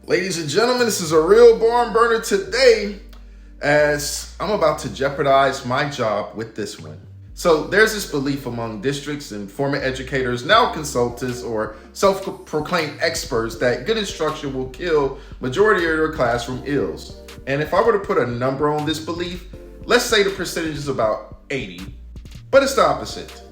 Ladies and gentlemen, this is a real barn burner today as I'm about to jeopardize my job with this one. So there's this belief among districts and former educators, now consultants or self-proclaimed experts, that good instruction will kill majority of their classroom ills. And if I were to put a number on this belief, let's say the percentage is about 80, but it's the opposite.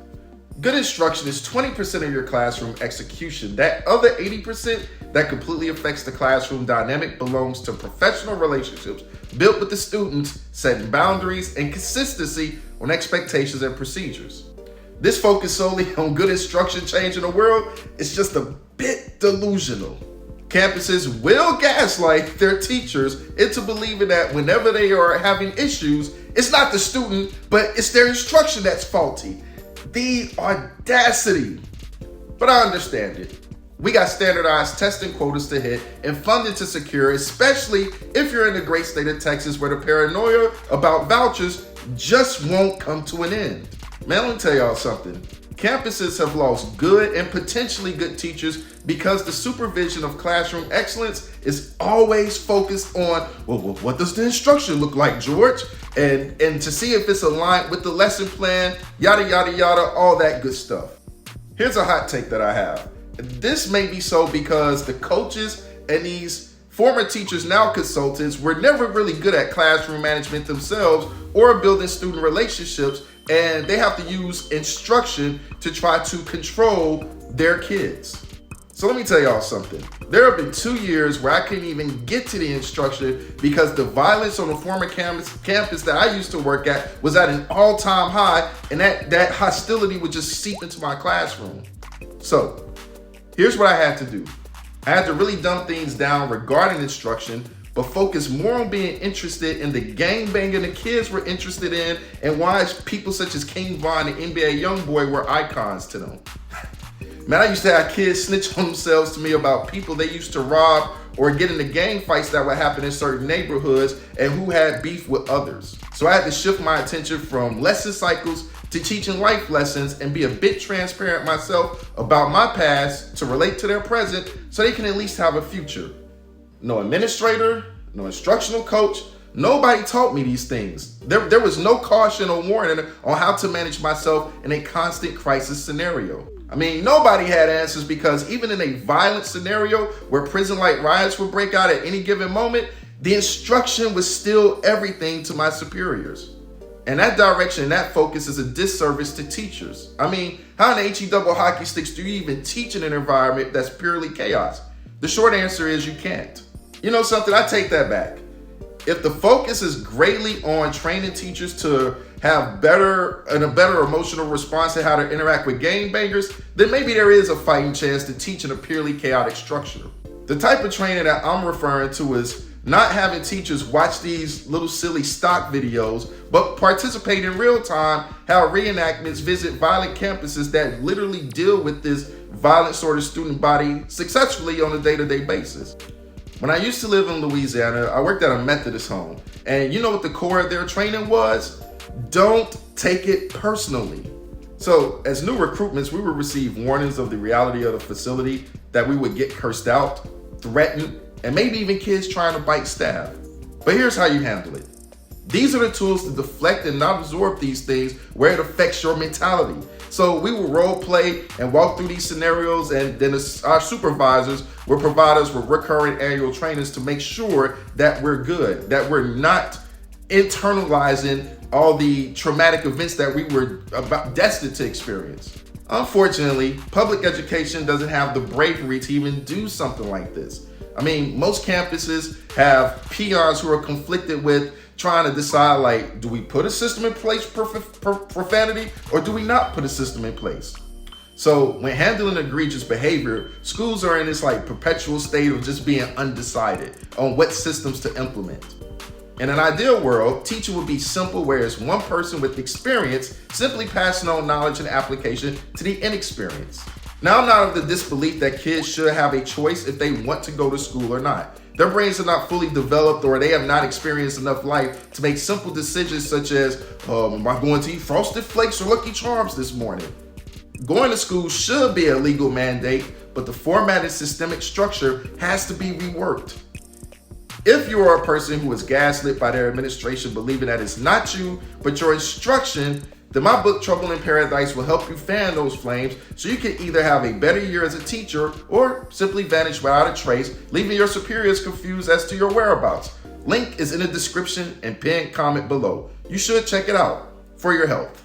Good instruction is 20% of your classroom execution. That other 80% that completely affects the classroom dynamic belongs to professional relationships built with the students, setting boundaries and consistency on expectations and procedures. This focus solely on good instruction changing the world is just a bit delusional. Campuses will gaslight their teachers into believing that whenever they are having issues, it's not the student, but it's their instruction that's faulty. The audacity. But I understand it. We got standardized testing quotas to hit and funding to secure, especially if you're in the great state of Texas where the paranoia about vouchers just won't come to an end. Man, let me tell y'all something. Campuses have lost good and potentially good teachers because the supervision of classroom excellence is always focused on, well, what does the instruction look like, George? And to see if it's aligned with the lesson plan, yada, yada, yada, all that good stuff. Here's a hot take that I have. This may be so because the coaches and these former teachers, now consultants, were never really good at classroom management themselves or building student relationships, and they have to use instruction to try to control their kids. So let me tell y'all something. There have been 2 years where I couldn't even get to the instruction because the violence on the former campus that I used to work at was at an all-time high, and that hostility would just seep into my classroom. So here's what I had to do. I had to really dumb things down regarding instruction, but focus more on being interested in the gangbanging the kids were interested in and why people such as King Von and NBA Youngboy were icons to them. Man, I used to have kids snitch on themselves to me about people they used to rob or get into gang fights that would happen in certain neighborhoods and who had beef with others. So I had to shift my attention from lesson cycles to teaching life lessons and be a bit transparent myself about my past to relate to their present so they can at least have a future. No administrator, no instructional coach, nobody taught me these things. There was no caution or warning on how to manage myself in a constant crisis scenario. I mean, nobody had answers because even in a violent scenario where prison-like riots would break out at any given moment, the instruction was still everything to my superiors. And that direction and that focus is a disservice to teachers. I mean, how in the HE double hockey sticks do you even teach in an environment that's purely chaos? The short answer is you can't. You know something? I take that back. If the focus is greatly on training teachers to have a better emotional response to how to interact with gangbangers, then maybe there is a fighting chance to teach in a purely chaotic structure. The type of training that I'm referring to is not having teachers watch these little silly stock videos, but participate in real time, how reenactments visit violent campuses that literally deal with this violent sort of student body successfully on a day-to-day basis. When I used to live in Louisiana, I worked at a Methodist home. And you know what the core of their training was? Don't take it personally. So as new recruitments, we would receive warnings of the reality of the facility, that we would get cursed out, threatened, and maybe even kids trying to bite staff. But here's how you handle it. These are the tools to deflect and not absorb these things where it affects your mentality. So we will role play and walk through these scenarios, and then our supervisors will provide us with recurring annual trainings to make sure that we're good, that we're not internalizing all the traumatic events that we were destined to experience. Unfortunately, public education doesn't have the bravery to even do something like this. I mean, most campuses have peons who are conflicted with trying to decide, like, do we put a system in place for profanity or do we not put a system in place? So when handling egregious behavior, schools are in this like perpetual state of just being undecided on what systems to implement. In an ideal world, teaching would be simple, where it's one person with experience simply passing on knowledge and application to the inexperienced. Now, I'm not of the disbelief that kids should have a choice if they want to go to school or not. Their brains are not fully developed, or they have not experienced enough life to make simple decisions such as, am I going to eat Frosted Flakes or Lucky Charms this morning? Going to school should be a legal mandate, but the formatted systemic structure has to be reworked. If you are a person who is gaslit by their administration believing that it's not you, but your instruction, then my book, Trouble in Paradise, will help you fan those flames so you can either have a better year as a teacher or simply vanish without a trace, leaving your superiors confused as to your whereabouts. Link is in the description and pinned comment below. You should check it out for your health.